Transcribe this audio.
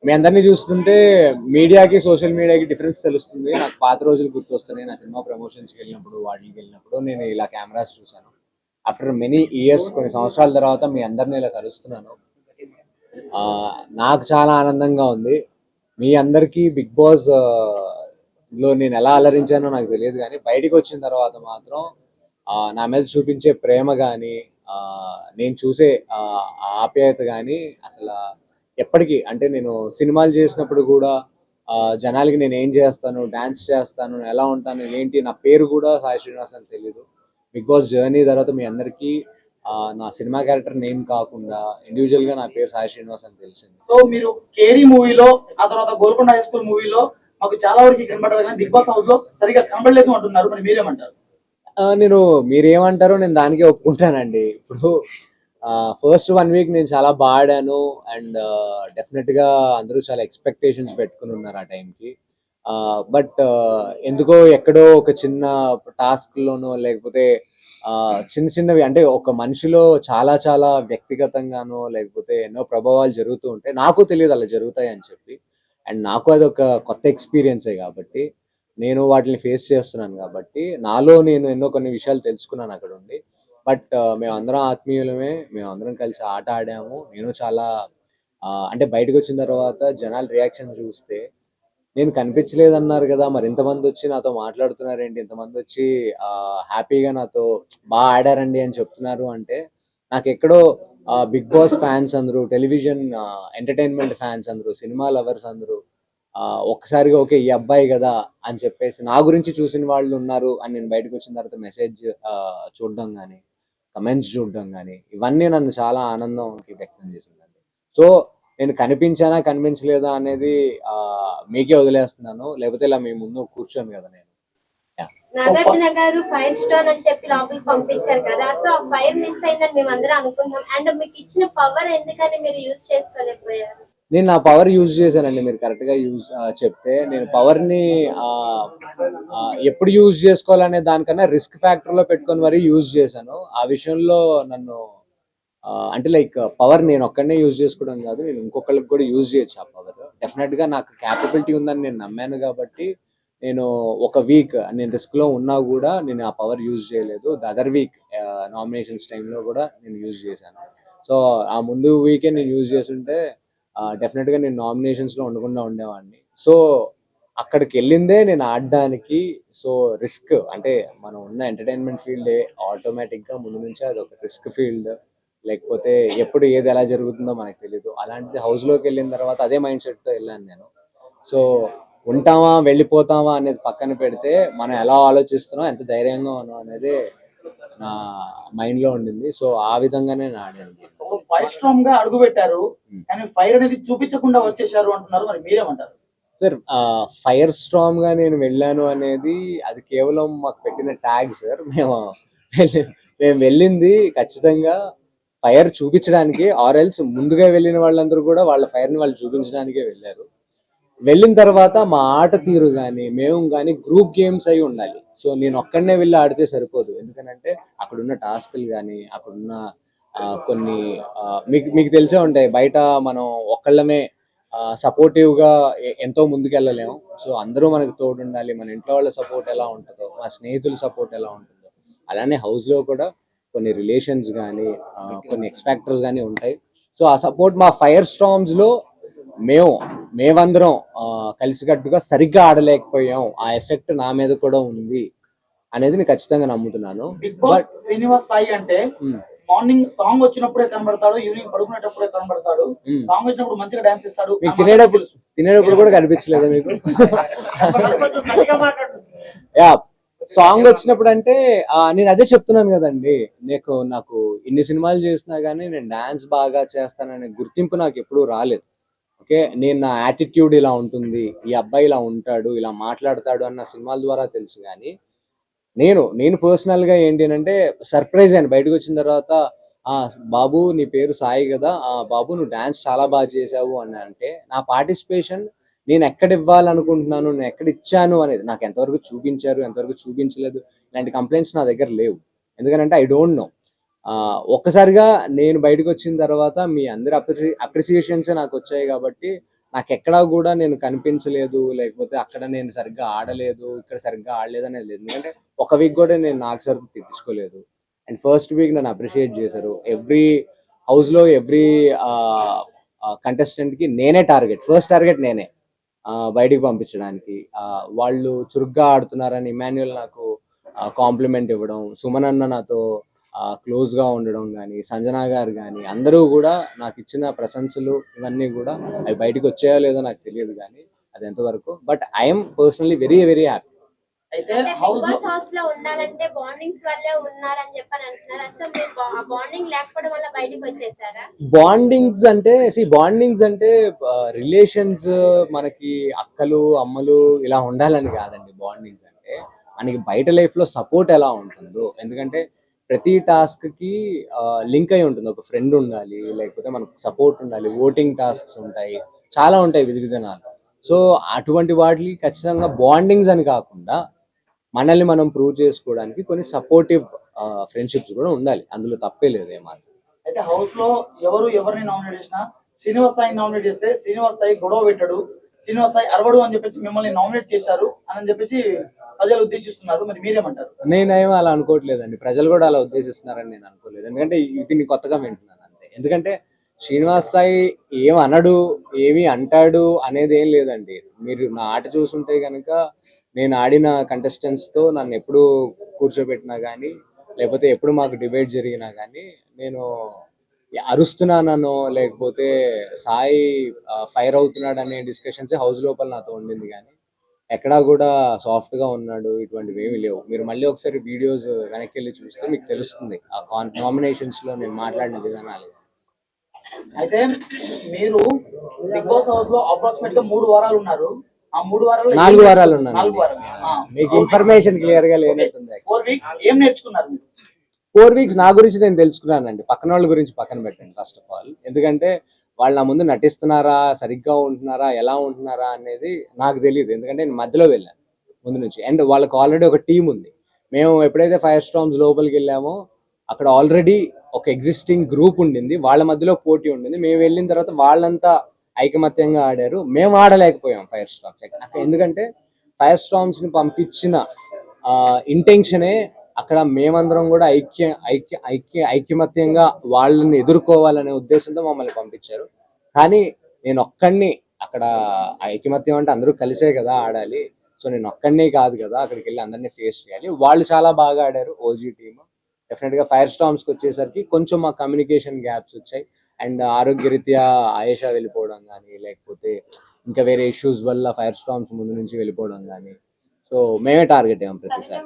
మీ అందరినీ చూస్తుంటే మీడియాకి సోషల్ మీడియాకి డిఫరెన్స్ తెలుస్తుంది. నాకు పాత రోజులు గుర్తొస్తున్నాయి. నా సినిమా ప్రమోషన్స్కి వెళ్ళినప్పుడు వాటికి వెళ్ళినప్పుడు నేను ఇలా కెమెరాస్ చూశాను. ఆఫ్టర్ మెనీ ఇయర్స్ కొన్ని సంవత్సరాల తర్వాత మీ అందరిని ఇలా కలుస్తున్నాను. ఆ, నాకు చాలా ఆనందంగా ఉంది. మీ అందరికీ బిగ్ బాస్ లో నేను ఎలా అలరించానో నాకు తెలియదు, కానీ బయటికి వచ్చిన తర్వాత మాత్రం నా మీద చూపించే ప్రేమ కానీ నేను చూసే ఆప్యాయత కానీ అసలు ఎప్పటికీ, అంటే నేను సినిమాలు చేసినప్పుడు కూడా జనాలకి నేను ఏం చేస్తాను, డాన్స్ చేస్తాను, ఎలా ఉంటాను, ఏంటి, నా పేరు కూడా సాయి శ్రీనివాస్ అని తెలియదు. బిగ్ బాస్ జర్నీ తర్వాత మీ అందరికీ నా సినిమా క్యారెక్టర్ నేమ్ కాకుండా ఇండివిజువల్ గా నా పేరు సాయి శ్రీనివాస్ అని తెలిసింది. సో మీరు కేడీ మూవీలో, ఆ తర్వాత గోల్కొండ హై స్కూల్ మూవీలో మాకు చాలా వరకు కనబడదు, కానీ బిగ్ బాస్ హౌస్ లో సరిగా కనబడలేదు అంటున్నారు. మరి మీరేమంటారు? నేను మీరేమంటారో నేను దానికే ఒప్పుకుంటానండి. ఇప్పుడు ఫస్ట్ 1 వీక్ నేను చాలా బాగా ఆడాను. అండ్ డెఫినెట్ గా అందరూ చాలా ఎక్స్పెక్టేషన్స్ పెట్టుకుని ఉన్నారు ఆ టైంకి. బట్ ఎందుకో ఎక్కడో ఒక చిన్న టాస్క్ లోనో లేకపోతే చిన్న చిన్నవి, అంటే ఒక మనిషిలో చాలా చాలా వ్యక్తిగతంగానో లేకపోతే ఎన్నో ప్రభావాలు జరుగుతూ ఉంటాయి. నాకు తెలియదు అలా జరుగుతాయి అని చెప్పి. అండ్ నాకు అది ఒక కొత్త ఎక్స్పీరియన్సే కాబట్టి నేను వాటిని ఫేస్ చేస్తున్నాను కాబట్టి నాలో నేను ఎన్నో కొన్ని విషయాలు తెలుసుకున్నాను అక్కడ ఉండి. బట్ మేమందరం ఆత్మీయులమే, మేమందరం కలిసి ఆట ఆడాము. నేను చాలా అంటే బయటకు వచ్చిన తర్వాత జనాల రియాక్షన్ చూస్తే నేను కనిపించలేదన్నారు కదా, మరి ఇంతమంది వచ్చి నాతో మాట్లాడుతున్నారేంటి, ఇంతమంది వచ్చి హ్యాపీగా నాతో బాగా ఆడారండి అని చెప్తున్నారు అంటే నాకు ఎక్కడో బిగ్ బాస్ ఫ్యాన్స్ అందరూ, టెలివిజన్ ఎంటర్టైన్మెంట్ ఫ్యాన్స్ అందరూ, సినిమా లవర్స్ అందరూ ఒక్కసారిగా ఓకే ఈ అబ్బాయి కదా అని చెప్పేసి నా గురించి చూసిన వాళ్ళు ఉన్నారు అని నేను బయటకు వచ్చిన తర్వాత మెసేజ్ చూడడం కానీ, కమెంట్స్ చూడడం కానీ, ఇవన్నీ నన్ను చాలా ఆనందంకి వ్యక్తం చేసిందండి. సో నేను కనిపించానా కనిపించలేదా అనేది మీకే వదిలేస్తున్నాను, లేకపోతే ఇలా మీ ముందు కూర్చోను కదా నేను. నాగార్జున గారు ఫైర్ స్టోన్ అని చెప్పి లోపలికి పంపించారు కదా, సో ఆ ఫైర్ మిస్ అయిందని మేము అందరం అనుకుంటాం. అండ్ మీకు ఇచ్చిన పవర్ ఎందుకని మీరు యూజ్ చేసుకోలేకపోయారు? నేను నా పవర్ యూజ్ చేశానండి. మీరు కరెక్ట్ గా చెప్తే నేను పవర్ ని ఎప్పుడు యూజ్ చేసుకోవాలనే దానికన్నా రిస్క్ ఫ్యాక్టర్ లో పెట్టుకొని మరీ యూజ్ చేశాను. ఆ విషయంలో నన్ను అంటే లైక్ పవర్ నేను ఒక్కడనే యూజ్ చేసుకోవడం కాదు, నేను ఇంకొకళ్ళకి కూడా యూజ్ చేయొచ్చు ఆ పవర్. డెఫినెట్ గా నాకు క్యాపబిలిటీ ఉందని నేను నమ్మాను కాబట్టి నేను ఒక వీక్ నేను రిస్క్ లో ఉన్నా కూడా నేను ఆ పవర్ యూజ్ చేయలేదు. ద అదర్ వీక్ నామినేషన్స్ టైంలో కూడా నేను యూజ్ చేశాను. సో ఆ ముందు వీకే నేను యూజ్ చేస్తుంటే డెఫినెట్ గా నేను నామినేషన్స్ లో ఉండకుండా ఉండేవాడిని. సో అక్కడికి వెళ్ళిందే నేను ఆడడానికి. సో రిస్క్ అంటే మనం ఉన్న ఎంటర్టైన్మెంట్ ఫీల్డ్ ఆటోమేటిక్ గా ముందు నుంచే అది ఒక రిస్క్ ఫీల్డ్. లేకపోతే ఎప్పుడు ఏది ఎలా జరుగుతుందో మనకు తెలియదు. అలాంటిది హౌస్ లోకి వెళ్ళిన తర్వాత అదే మైండ్ సెట్ తో వెళ్ళాను నేను. సో ఉంటామా వెళ్ళిపోతామా అనేది పక్కన పెడితే మనం ఎలా ఆలోచిస్తున్నాం, ఎంత ధైర్యంగా ఉన్నాం అనేది నా మైండ్ లో ఉండింది. సో ఆ విధంగానే నేను ఆడాను. సో ఫైర్ స్ట్రాంగ్ గా అడుగు పెట్టారు, కానీ ఫైర్ అనేది చూపించకుండా వచ్చేసారు అంటున్నారు. మరి మీరేమంటారు? సార్ ఫైర్ స్ట్రామ్ గా నేను వెళ్ళాను అనేది అది కేవలం మాకు పెట్టిన ట్యాగ్ సార్. మేము వెళ్ళింది ఖచ్చితంగా ఫైర్ చూపించడానికి, ఆర్ ఎల్స్ ముందుగా వెళ్ళిన వాళ్ళందరూ కూడా వాళ్ళ ఫైర్ ని వాళ్ళు చూపించడానికే వెళ్ళారు. వెళ్ళిన తర్వాత మా ఆట తీరు కానీ మేము కానీ గ్రూప్ గేమ్స్ అయి ఉండాలి. సో నేను ఒక్కడనే వెళ్ళి ఆడితే సరిపోదు. ఎందుకంటే అక్కడున్న టాస్క్లు కానీ అక్కడున్న కొన్ని మీకు మీకు తెలిసే ఉంటాయి. బయట మనం ఒక్కళ్ళమే సపోర్టివ్ గా ఎంతో ముందుకెళ్ళలేము. సో అందరూ మనకు తోడు ఉండాలి. మన ఇంట్లో వాళ్ళ సపోర్ట్ ఎలా ఉంటుందో, మా స్నేహితుల సపోర్ట్ ఎలా ఉంటుందో, అలానే హౌస్ లో కూడా కొన్ని రిలేషన్స్ కానీ కొన్ని ఎక్స్‌ఫాక్టర్స్ కానీ ఉంటాయి. సో ఆ సపోర్ట్ మా ఫైర్ స్టార్మ్స్ లో మేమందరం కలిసికట్టుగా సరిగ్గా ఆడలేకపోయాం. ఆ ఎఫెక్ట్ నా మీద కూడా ఉంది అనేది నేను ఖచ్చితంగా నమ్ముతున్నాను. బిగ్ బాస్ శ్రీనివాస్ సాయి అంటే మార్నింగ్ సాంగ్ వచ్చినప్పుడే కనబడతాడు, ఈవినింగ్ పడుకునేటప్పుడే కనబడతాడు, సాంగ్ వచ్చినప్పుడు మంచిగా డాన్స్ చేస్తాడు. తినేటప్పుడు కూడా కనిపించలేదా మీకు? యా, సాంగ్ వచ్చినప్పుడు అంటే నేను అదే చెప్తున్నాను కదండి. నాకు ఇన్ని సినిమాలు చేసినా గానీ నేను డాన్స్ బాగా చేస్తాననే గుర్తింపు నాకు ఎప్పుడూ రాలేదు. ఓకే, నేను నా యాటిట్యూడ్ ఇలా ఉంటుంది, ఈ అబ్బాయి ఇలా ఉంటాడు, ఇలా మాట్లాడతాడు అన్న సినిమాల ద్వారా తెలుసు. కానీ నేను పర్సనల్ గా ఏంటి అంటే సర్ప్రైజ్ అయ్యాను బయటకు వచ్చిన తర్వాత. ఆ బాబు నీ పేరు సాయి కదా, బాబు నువ్వు డాన్స్ చాలా బాగా చేసావు అని అంటే నా పార్టిసిపేషన్ నేను ఎక్కడ ఇవ్వాలనుకుంటున్నాను, నేను ఎక్కడ ఇచ్చాను అనేది నాకు ఎంతవరకు చూపించారు, ఎంతవరకు చూపించలేదు, ఇలాంటి కంప్లైంట్స్ నా దగ్గర లేవు. ఎందుకంటే ఐ డోంట్ నో. ఒక్కసారిగా నేను బయటకు వచ్చిన తర్వాత మీ అందరి అప్రిసియేషన్స్ నాకు వచ్చాయి కాబట్టి నాకు ఎక్కడా కూడా నేను కనిపించలేదు, లేకపోతే అక్కడ నేను సరిగ్గా ఆడలేదు, ఇక్కడ సరిగ్గా ఆడలేదు అనేది లేదు. ఎందుకంటే ఒక వీక్ కూడా నేను నాకు సరిగ్గా తెచ్చుకోలేదు. అండ్ ఫస్ట్ వీక్ నన్ను అప్రిషియేట్ చేశారు. ఎవ్రీ హౌస్లో ఎవ్రీ కంటెస్టెంట్కి నేనే టార్గెట్, ఫస్ట్ టార్గెట్ నేనే బయటికి పంపించడానికి. వాళ్ళు చురుగ్గా ఆడుతున్నారని ఇమాన్యుయల్ నాకు కాంప్లిమెంట్ ఇవ్వడం, సుమన్ అన్న నాతో క్లోజ్గా ఉండడం కానీ, సంజనా గారు కానీ అందరూ కూడా నాకు ఇచ్చిన ప్రశంసలు ఇవన్నీ కూడా అవి బయటకు వచ్చాయో లేదో నాకు తెలియదు కానీ అది ఎంతవరకు. But I'm personally very very happy. అయితే అంటే బిగ్ హౌస్ లో బాస్ హౌస్ లో ఉండాలంటే బాండింగ్స్ వల్లే ఉన్నారని చెప్పని అంటున్నారు. అసలు మీరు ఆ బాండింగ్ లేకపోవడం వల్ల బయటకు వచ్చేసారా? బాండింగ్స్ అంటే రిలేషన్స్, మనకి అక్కలు అమ్మలు ఇలా ఉండాలని కాదండి. బాండింగ్స్ అంటే మనకి బయట లైఫ్ లో సపోర్ట్ ఎలా ఉంటుందో, ఎందుకంటే ప్రతి టాస్క్ కి లింక్ అయి ఉంటుంది. ఒక ఫ్రెండ్ ఉండాలి, లేకపోతే మనకు సపోర్ట్ ఉండాలి, ఓటింగ్ టాస్క్స్ ఉంటాయి, చాలా ఉంటాయి విధి విధానాలు. సో అటువంటి వాటికి ఖచ్చితంగా బాండింగ్స్ అని కాకుండా మనల్ని మనం ప్రూవ్ చేసుకోవడానికి కొన్ని సపోర్టివ్ ఫ్రెండ్షిప్స్ కూడా ఉండాలి. అందులో తప్పే లేదు ఏమాత్రం. అయితే హౌస్ లో ఎవరిని నామినేట్ చేసినా శ్రీనివాస్ సాయి నామినేట్ చేస్తే శ్రీనివాస్ సాయి గొడవ పెట్టాడు, శ్రీనివాస్ సాయి అరవడు అని చెప్పేసి మిమ్మల్ని నామినేట్ చేశారు అని చెప్పేసి ప్రజలు ఉద్దేశిస్తున్నారు. మరి మీరేమంటారు? నేనేమో అలా అనుకోవట్లేదండి, ప్రజలు కూడా అలా ఉద్దేశిస్తున్నారని నేను అనుకోలేదు. ఎందుకంటే దీన్ని కొత్తగా వింటున్నాను అంతే. ఎందుకంటే శ్రీనివాస్ సాయి ఏం అనడు, ఏమి అంటాడు అనేది ఏం లేదండి. మీరు నా ఆట చూసుంటే కనుక నేను ఆడిన కంటెస్టెంట్స్తో నన్ను ఎప్పుడు కూర్చోబెట్టినా కానీ, లేకపోతే ఎప్పుడు మాకు డిబేట్ జరిగినా కానీ నేను అరుస్తున్నానో, లేకపోతే సాయి ఫైర్ అవుతున్నాడు అనే డిస్కషన్స్ హౌస్ లోపల నాతో ఉండింది. కానీ ఎక్కడా కూడా సాఫ్ట్ గా ఉన్నాడు ఇటువంటివి ఏమీ లేవు. మీరు మళ్ళీ ఒకసారి వీడియోస్ వెనక్కి వెళ్ళి చూస్తే మీకు తెలుస్తుంది ఆ నామినేషన్స్ లో నేను మాట్లాడిన విధానాలు. అయితే మీరు బిగ్ బాస్ హౌస్ లో అప్రాక్సిమేట్ గా 3 వారాలు ఉన్నారు. ఆ 3 వారాల్లో 4 వారాలు ఉన్నాను. 4 వారాలు. మీకు ఇన్ఫర్మేషన్ క్లియర్ గా లేనట్టుంది. 4 వీక్స్ ఏం నేర్చుకున్నారు మీరు? 4 వీక్స్ నా గురించి నేను తెలుసుకున్నానండి. పక్కన వాళ్ళ గురించి పక్కన పెట్టండి ఫస్ట్ ఆఫ్ ఆల్. ఎందుకంటే వాళ్ళు నా ముందు నటిస్తున్నారా, సరిగ్గా ఉంటున్నారా, ఎలా ఉంటున్నారా అనేది నాకు తెలియదు. ఎందుకంటే నేను మధ్యలో వెళ్ళాను ముందు నుంచి. అండ్ వాళ్ళకి ఆల్రెడీ ఒక టీం ఉంది. మేము ఎప్పుడైతే ఫైర్ స్టార్మ్స్ లోపలికి వెళ్ళామో అక్కడ ఆల్రెడీ ఒక ఎగ్జిస్టింగ్ గ్రూప్ ఉండింది, వాళ్ళ మధ్యలో పోటీ ఉండింది. మేము వెళ్ళిన తర్వాత వాళ్ళంతా ఐకమత్యంగా ఆడారు, మేము ఆడలేకపోయాం ఫైర్ స్టార్మ్స్. ఎందుకంటే ఫైర్ స్టార్మ్స్ ని పంపించిన ఇంటెన్షనే అక్కడ మేమందరం కూడా ఐక్యమత్యంగా వాళ్ళని ఎదుర్కోవాలనే ఉద్దేశంతో మమ్మల్ని పంపించారు. కానీ నేను ఒక్కడిని అక్కడ ఐకమత్యం అంటే అందరూ కలిసే కదా ఆడాలి. సో నేను ఒక్కడిని కాదు కదా అక్కడికి వెళ్ళి అందరినీ ఫేస్ చేయాలి. వాళ్ళు చాలా బాగా ఆడారు ఓజీ టీమ్. డెఫినెట్ గా ఫైర్ స్టార్మ్స్కి వచ్చేసరికి కొంచెం మా కమ్యూనికేషన్ గ్యాప్స్ వచ్చాయి. అండ్ ఆరోగ్యరీత్యా ఆయేషా వెళ్ళిపోవడం కానీ, లేకపోతే ఇంకా వేరే ఇష్యూస్ వల్ల ఫైర్ స్టార్మ్స్ ముందు నుంచి వెళ్ళిపోవడం కానీ, సో మేమే టార్గెట్ అయ్యాం ప్రతిసారి.